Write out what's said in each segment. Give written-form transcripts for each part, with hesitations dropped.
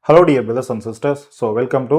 Hello dear brothers and sisters. So welcome to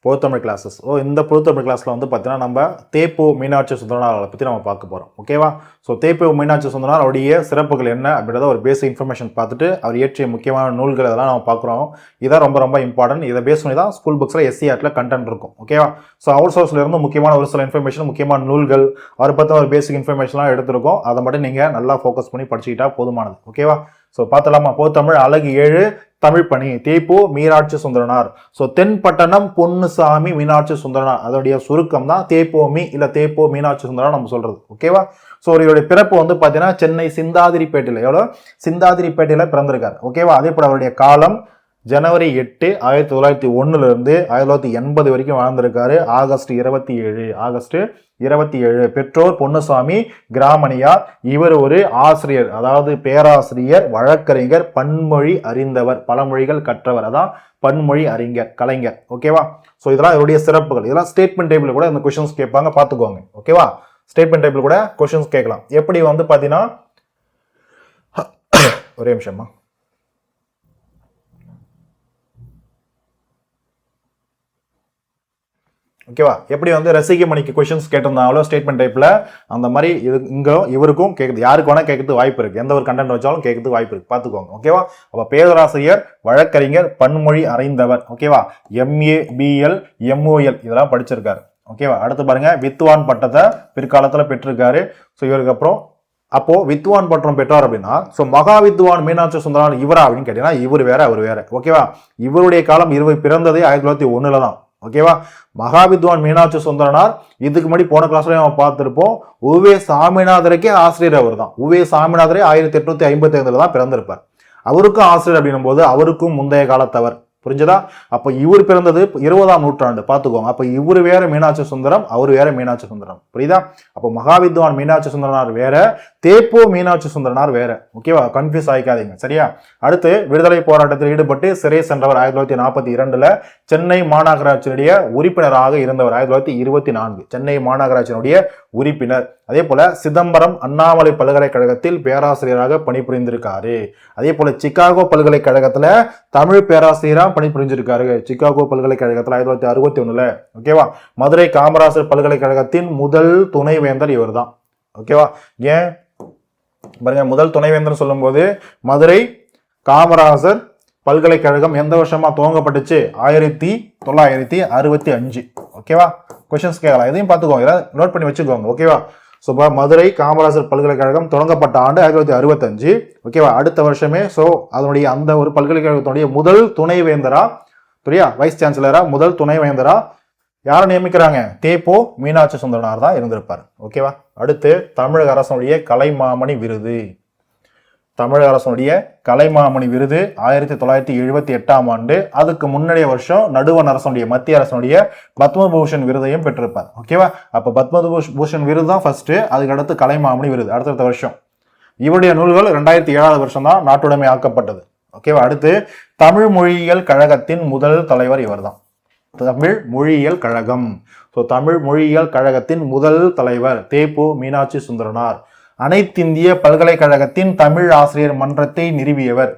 பொதுத்தமிழ் classes. இந்த பொதுத்தமிழ் கிளாஸில் வந்து பார்த்தீங்கன்னா நம்ம தேப்பு மீனாட்சி சுந்தரனாரை பற்றி நம்ம பார்க்க போகிறோம். ஓகேவா? ஸோ தேப்பு மீனாட்சி சுந்தரனார் அவருடைய சிறப்புகள் என்ன அப்படின்றத ஒரு பேசிக் இன்ஃபர்மேஷன் பார்த்துட்டு அவர் இயற்றிய முக்கியமான நூல்கள் இதெல்லாம் நம்ம பார்க்குறோம். இதான் ரொம்ப ரொம்ப இம்பார்ட்டன்ட். இதை பேஸ் பண்ணி தான் ஸ்கூல் புக்ஸில் SCRTல கண்டென்ட் இருக்கும். ஓகேவா? ஸோ அவுட் சோர்ஸ்ல இருந்து முக்கியமான ஒரு சில இன்ஃபர்மேஷன், முக்கியமான நூல்கள், அவரை பற்றி ஒரு பேசிக் இன்ஃபர்மேஷன்லாம் எடுத்திருக்கோம். அதை மட்டும் நீங்கள் நல்லா ஃபோக்கஸ் பண்ணி படிச்சுக்கிட்டா போதுமானது. ஓகேவா? ஸோ பார்த்தலாமா? பொதுத்தமிழ் அழகு 7 தமிழ் பணி தேப்பு மீனாட்சி சுந்தரனார். ஸோ தென்பட்டணம் பொன்னுசாமி மீனாட்சி சுந்தரனார் அதோடைய சுருக்கம் தான் தேப்போமி இல்ல தேப்போ மீனாட்சி சுந்தரனார் நம்ம சொல்றது. ஓகேவா? ஸோ இவருடைய பிறப்பு வந்து பார்த்தீங்கன்னா சென்னை சிந்தாதிரிப்பேட்டையில் சிந்தாதிரிப்பேட்டையில பிறந்திருக்காரு. ஓகேவா? அதே போல அவருடைய காலம் ஜனவரி 8 1901 இருந்து 1980 வரைக்கும் வாழ்ந்திருக்காரு. ஆகஸ்ட் 27 பெற்றோர் பொன்னுசாமி கிராமணியார். இவர் ஒரு ஆசிரியர், அதாவது பேராசிரியர், வழக்கறிஞர், பன்மொழி அறிந்தவர், பல மொழிகள் கற்றவர், அதான் பன்மொழி அறிஞர், கலைஞர். ஓகேவா? ஸோ இதெல்லாம் இவருடைய சிறப்புகள். இதெல்லாம் ஸ்டேட்மெண்ட் டைப்ல கூட இந்த கொஸ்டின்ஸ் கேட்பாங்க, பார்த்துக்கோங்க. ஓகேவா? ஸ்டேட்மெண்ட் டைப்ல கூட கொஸ்டின்ஸ் கேட்கலாம். எப்படி வந்து பார்த்தீங்கன்னா ஒரே நிமிஷமா ஓகேவா? எப்படி வந்து ரசிக மணிக்கு கொஸ்டின்ஸ் கேட்டிருந்தாங்களோ ஸ்டேட்மெண்ட் டைப்ல, அந்த மாதிரி இவருக்கும் கேட்குது. யாருக்கு வேணா கேட்கறது வாய்ப்பு இருக்கு. எந்த ஒரு கண்டென்ட் வச்சாலும் கேட்கறது வாய்ப்பு இருக்கு, பார்த்துக்கோங்க. ஓகேவா? அப்ப பேராசிரியர், வழக்கறிஞர், பன்மொழி அறிந்தவர். ஓகேவா? MA BL MOL இதெல்லாம் படிச்சிருக்காரு. ஓகேவா? அடுத்து பாருங்க, வித்வான் பட்டத்தை பிற்காலத்துல பெற்றிருக்காரு. ஸோ இவருக்கு அப்புறம் அப்போ வித்வான் பட்டம் பெற்றார் அப்படின்னா, ஸோ மகா வித்வான் மீனாட்சி சுந்தரனார் இவரா அப்படின்னு கேட்டீங்கன்னா, இவர் வேற அவர் வேற. ஓகேவா? இவருடைய காலம் இவர் பிறந்ததே 1901 தான். ஓகேவா? மகாவித்வான் மீனாட்சி சுந்தரனார் இதுக்கு முன்னாடி போன கிளாஸ்ல நம்ம பார்த்திருப்போம். உவே சாமிநாதருக்கே ஆசிரியர் அவர் தான். உவே சாமிநாதரே 1855 தான் பிறந்திருப்பார். அவருக்கும் ஆசிரியர் அப்படின்னும் போது அவருக்கும் முந்தைய காலத்தவர். புரிஞ்சதா? அப்ப இவர் பிறந்தது 20ஆம் நூற்றாண்டு, பார்த்துக்கோங்க. அப்ப இவர் வேற மீனாட்சி சுந்தரம், அவர் வேற மீனாட்சி சுந்தரம். புரியுதா? அப்போ மகாவித்வான் மீனாட்சி சுந்தரனார் வேற, தேப்போ மீனாட்சி சுந்தரனார் வேற. ஓகேவா? கன்ஃபியூஸ் ஆயிக்காதீங்க, சரியா? அடுத்து விடுதலை போராட்டத்தில் ஈடுபட்டு சிறை சென்றவர் 1942. சென்னை மாநகராட்சியினுடைய உறுப்பினராக இருந்தவர் 1924. சென்னை மாநகராட்சியினுடைய உறுப்பினர். அதே போல சிதம்பரம் அண்ணாமலை பல்கலைக்கழகத்தில் பேராசிரியராக பணிபுரிந்திருக்காரு. அதே போல சிகாகோ பல்கலைக்கழகத்துல தமிழ் பேராசிரியரா பணிபுரிஞ்சிருக்காரு. சிகாகோ பல்கலைக்கழகத்துல 1961. ஓகேவா? மதுரை காமராசர் பல்கலைக்கழகத்தின் முதல் துணைவேந்தர் இவர் தான். ஓகேவா? ஏன் பாருங்க, முதல் துணைவேந்தர் சொல்லும் போது மதுரை காமராசர் பல்கலைக்கழகம் எந்த வருஷமா துவங்கப்பட்டுச்சு? 1965. ஓகேவா? கொஸ்டின்ஸ் கேட்கலாம், எதையும் பார்த்துக்கோங்க, நோட் பண்ணி வச்சுக்கோங்க. ஓகேவா? ஸோ மதுரை காமராசர் பல்கலைக்கழகம் தொடங்கப்பட்ட ஆண்டு 1965. ஓகேவா? அடுத்த வருஷமே ஸோ அதனுடைய அந்த ஒரு பல்கலைக்கழகத்தினுடைய முதல் துணைவேந்தரா, புரியா, வைஸ் சான்சலரா, முதல் துணைவேந்தரா யாரை நியமிக்கிறாங்க? தேப்போ மீனாட்சி சுந்தரனார் தான் இருந்திருப்பார். ஓகேவா? அடுத்து தமிழக அரசனுடைய கலைமாமணி விருது. தமிழக அரசனுடைய கலைமாமணி விருது 1978ஆம் ஆண்டு. அதுக்கு முன்னாடிய வருஷம் நடுவண் அரசனுடைய, மத்திய அரசனுடைய பத்மபூஷன் விருதையும் பெற்றிருப்பார். ஓகேவா? அப்ப பத்மபூஷன் விருது தான் ஃபர்ஸ்ட், அதுக்கு அடுத்து கலைமாமணி விருது அடுத்த வருஷம். இவருடைய நூல்கள் 2007 வருஷம் தான் நாட்டுடைமை ஆக்கப்பட்டது. ஓகேவா? அடுத்து தமிழ் மொழியியல் கழகத்தின் முதல் தலைவர் இவர் தான். தமிழ் மொழியியல் கழகம். ஸோ தமிழ் மொழியியல் கழகத்தின் முதல் தலைவர் தேப்பு மீனாட்சி சுந்தரனார். அனைத்திந்திய பல்கலைக்கழகத்தின் தமிழ் ஆசிரியர் மன்றத்தை நிறுவியவர்.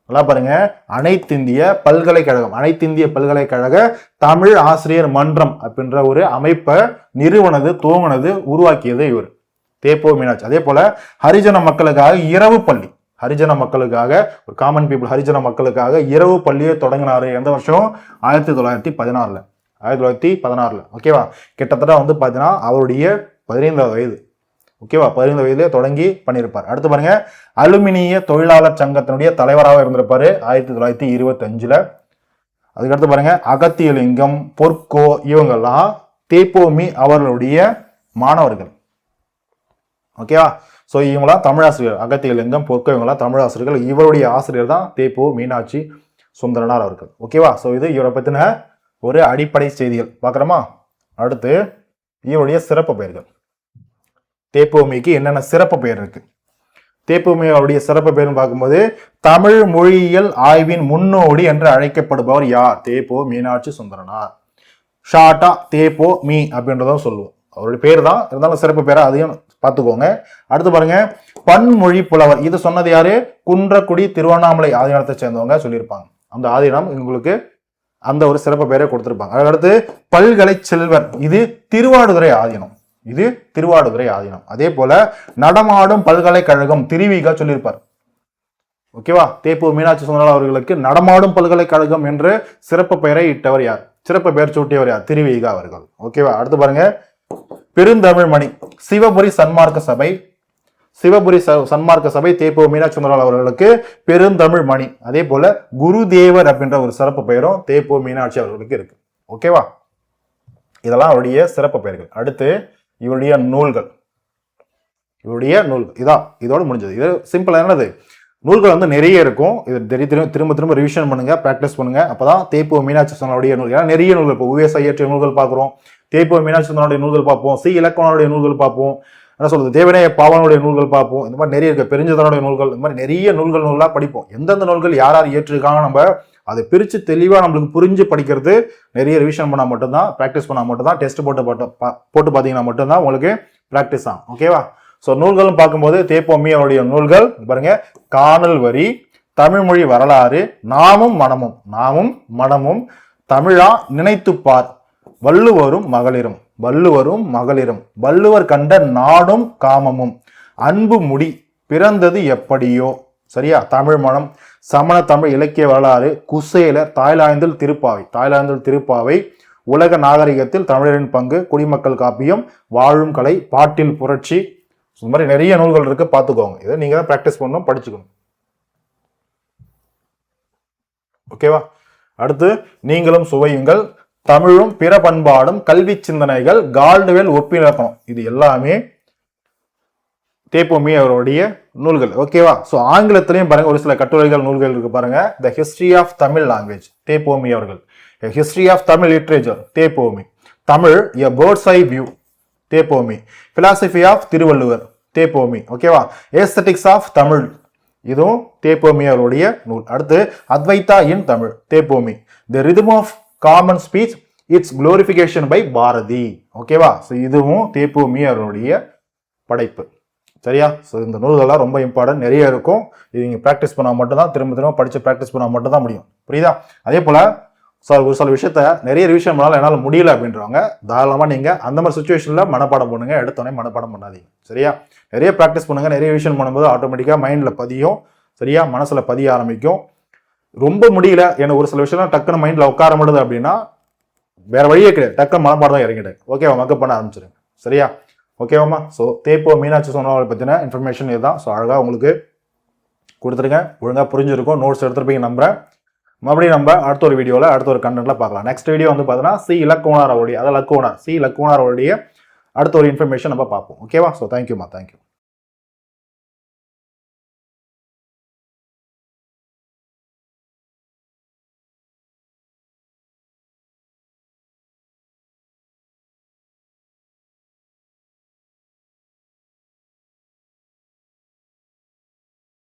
நல்லா பாருங்க, அனைத்திந்திய பல்கலைக்கழகம், அனைத்திந்திய பல்கலைக்கழக தமிழ் ஆசிரியர் மன்றம் அப்படின்ற ஒரு அமைப்பை நிறுவனது, துவங்கினது, உருவாக்கியது இவர் தேப்போ மீனாட்சி. அதே போல ஹரிஜன மக்களுக்காக இரவு பள்ளி, ஹரிஜன மக்களுக்காக, ஒரு காமன் பீப்புள் ஹரிஜன மக்களுக்காக இரவு பள்ளியை தொடங்கினாரு. எந்த வருஷம்? 1914. ஓகேவா? கிட்டத்தட்ட வந்து பார்த்தீங்கன்னா அவருடைய 15வது வயது. ஓகேவா? 15 வயதிலே தொடங்கி பண்ணியிருப்பார். அடுத்து பாருங்க, அலுமினிய தொழிலாளர் சங்கத்தினுடைய தலைவராக இருந்திருப்பாரு 1925. அதுக்கடுத்து பாருங்க, அகத்தியலிங்கம், பொற்கோ இவங்கெல்லாம் தேப்போமி அவர்களுடைய மாணவர்கள். ஓகேவா? ஸோ இவங்களாம் தமிழாசிரியர். அகத்தியலிங்கம், பொற்கோ இவங்களாம் தமிழாசிரியர்கள். இவருடைய ஆசிரியர் தான் தேப்போ மீனாட்சி சுந்தரனார் அவர்கள். ஓகேவா? ஸோ இது இவரை பற்றின ஒரு அடிப்படை செய்திகள் பார்க்குறோமா? அடுத்து இவருடைய சிறப்பு பெயர்கள். தேப்போமிக்கு என்னென்ன சிறப்பு பெயர் இருக்கு? தேப்போமி அவருடைய சிறப்பு பெயர்னு பார்க்கும்போது, தமிழ் மொழியியல் ஆய்வின் முன்னோடி என்று அழைக்கப்படுபவர் யார்? தேப்போ மீனாட்சி சுந்தரனார். ஷார்ட்டா தேப்போ மீ அப்படின்றதும் சொல்லுவோம். அவருடைய பேர் தான், இருந்தாலும் சிறப்பு பேரா அதையும் பார்த்துக்கோங்க. அடுத்து பாருங்க, பன்மொழி புலவர். இது சொன்னது யாரு? குன்றக்குடி திருவண்ணாமலை ஆதீனத்தை சேர்ந்தவங்க சொல்லியிருப்பாங்க. அந்த ஆதீனம் உங்களுக்கு அந்த ஒரு சிறப்பு பெயரை கொடுத்திருப்பாங்க. அதுக்கடுத்து பல்கலை செல்வர், இது திருவாடுதுறை ஆதீனம். இது திருவாடுதுறை ஆதீனம். அதே போல நடமாடும் பல்கலைக்கழகம் திருவிகா சொல்லியிருப்பார். ஓகேவா? தேப்பு மீனாட்சி சுந்தரம் அவர்களுக்கு நடமாடும் பல்கலைக்கழகம் என்று சிறப்பு பெயரை இட்டவர் யார்? சிறப்பு பெயர் சூட்டியவர் யார்? திருவிகா அவர்கள். ஓகேவா? அடுத்து பாருங்க, பெருந்தமிழ் மணி, சிவபுரி சன்மார்க்க சபை. சிவபுரி சன்மார்க்க சபை தேப்பு மீனாட்சி சுந்தரம் அவர்களுக்கு பெருந்தமிழ் மணி. அதே போல குருதேவர் அப்படின்ற ஒரு சிறப்பு பெயரும் தேப்பு மீனாட்சி அவர்களுக்கு இருக்கு. ஓகேவா? இதெல்லாம் அவருடைய சிறப்பு பெயர்கள். அடுத்து இவருடைய நூல்கள். இதான் இதோட முடிஞ்சது. இது சிம்பிளா என்னது, நூல்கள் வந்து நிறைய இருக்கும். இது திரும்ப திரும்ப ரிவிஷன் பண்ணுங்க, பிராக்டிஸ் பண்ணுங்க. அப்பதான் தேப்பு மீனாட்சி சுந்தரனுடைய நூல், ஏன்னா நிறைய நூல்கள், இப்போ உவேசா இயற்றிய நூல்கள் பார்க்குறோம், தேப்பு மீனாட்சி சுந்தரனுடைய நூல்கள் பார்ப்போம், சி இலக்கணனுடைய நூல்கள் பார்ப்போம், என்ன சொல்றது, தேவனைய பாவனுடைய நூல்கள் பார்ப்போம். இந்த மாதிரி நிறைய இருக்கு, பெருஞ்சதனுடைய நூல்கள், இந்த மாதிரி நிறைய நூல்களா படிப்போம். எந்தெந்த நூல்கள் யார் யார் இயற்றிருக்காங்க நம்ம அதை பிரித்து தெளிவாக நம்மளுக்கு புரிஞ்சு படிக்கிறது, நிறைய ரிவிஷன் பண்ணால் மட்டும்தான், ப்ராக்டிஸ் பண்ணால் மட்டும்தான், டெஸ்ட் போட்டு பார்த்தீங்கன்னா மட்டும்தான் உங்களுக்கு ப்ராக்டிஸ் ஆகும். ஓகேவா? ஸோ நூல்களும் பார்க்கும்போது தேப்போமி அவருடைய நூல்கள் பாருங்க, காணல் வரி, தமிழ்மொழி வரலாறு, நாமும் மனமும், தமிழா நினைத்துப்பார், வள்ளுவரும் மகளிரும், வள்ளுவர் கண்ட நாடும் காமமும், அன்பு முடி, பிறந்தது எப்படியோ, சரியா, தமிழ் மனம், சமண தமிழ் இலக்கிய வரலாறு, குசேலர், தாய்லாந்தில் திருப்பாவை, உலக நாகரிகத்தில் தமிழரின் பங்கு, குடிமக்கள் காப்பியம், வாழும் கலை, பாட்டில் புரட்சி, இந்த மாதிரி நிறைய நூல்கள் இருக்கு, பார்த்துக்கோங்க. இதை நீங்க தான் ப்ராக்டிஸ் பண்ணணும், படிச்சுக்கணும். ஓகேவா? அடுத்து நீங்களும் சுவையுங்கள், தமிழும் பிற பண்பாடும், கல்வி சிந்தனைகள், கால்டுவெல் ஒப்பிலக்கணம், இது எல்லாமே தேப்போமி அவருடைய நூல்கள். ஓகேவா? ஸோ ஆங்கிலத்திலையும் பாருங்க ஒரு சில கட்டுரைகள் நூல்கள் இருக்கு பாருங்க. The history of Tamil language, தேப்போமி அவர்கள். ஹிஸ்டரி ஆஃப் தமிழ் லிட்ரேச்சர், தேப்போமி. Tamil a bird's eye view, தேப்போமி. பிலாசபி ஆஃப் திருவள்ளுவர், தேப்போமி. ஓகேவா? ஏஸ்தட்டிக்ஸ் ஆஃப் தமிழ், இதுவும் தேப்போமி அவருடைய நூல். அடுத்து அத்வைதா இன் தமிழ், தேப்போமி. The rhythm of common speech, it's glorification by Bharati. ஓகேவா? ஸோ இதுவும் தேப்போமி அவருடைய படைப்பு. சரியா? ஸோ இந்த நூல்கள்லாம் ரொம்ப இம்பார்ட்டன்ட், நிறைய இருக்கும். இது நீங்கள் ப்ராக்டிஸ் பண்ணால் மட்டும்தான், திரும்ப படித்து ப்ராக்டிஸ் பண்ணால் மட்டும்தான் முடியும். புரியுதா? அதே போல் ஒரு சில விஷயத்த நிறைய ரிவிஷன் பண்ணாலும் என்னால் முடியல அப்படின்றவங்க தாராளமாக நீங்கள் அந்த மாதிரி சுச்சுவேஷனில் மனப்பாடம் பண்ணுங்க, எடுத்தோடனே மனப்பாடம் பண்ணாதீங்க. சரியா? நிறைய ப்ராக்டிஸ் பண்ணுங்கள், நிறைய ரிவிஷன் பண்ணும்போது ஆட்டோமேட்டிக்காக மைண்டில் பதியும். சரியா? மனசில் பதிய ஆரம்பிக்கும். ரொம்ப முடியல, எனக்கு ஒரு சில விஷயம் டக்குன்னு மைண்டில் உட்கார முடியுது அப்படின்னா வேற வழியே கிடையாது, டக்குன்னு மனப்பாடம் தான் இறங்கிடு. ஓகேவா? மக்கப் பண்ண ஆரம்பிச்சிருங்க. சரியா? ஓகேவாமா? ஸோ தேப்போ மீனாட்சி சுந்தரம் பற்றின இன்ஃபர்மேஷன் இதுதான். ஸோ அழகாக உங்களுக்கு கொடுத்துருங்க, ஒழுங்காக புரிஞ்சிருக்கும், நோட்ஸ் எடுத்துருப்பீங்க நம்புறேன். மறுபடியும் நம்ம அடுத்த ஒரு வீடியோவில் அடுத்த ஒரு கண்டென்ட்ல பார்க்கலாம். நெக்ஸ்ட் வீடியோ வந்து பார்த்தீங்கன்னா சி இலக்குவனார் அவருடைய அடுத்த ஒரு இன்ஃபர்மேஷன் நம்ம பார்ப்போம். ஓகேவா? ஸோ தேங்க்யூமா, தேங்க்யூ.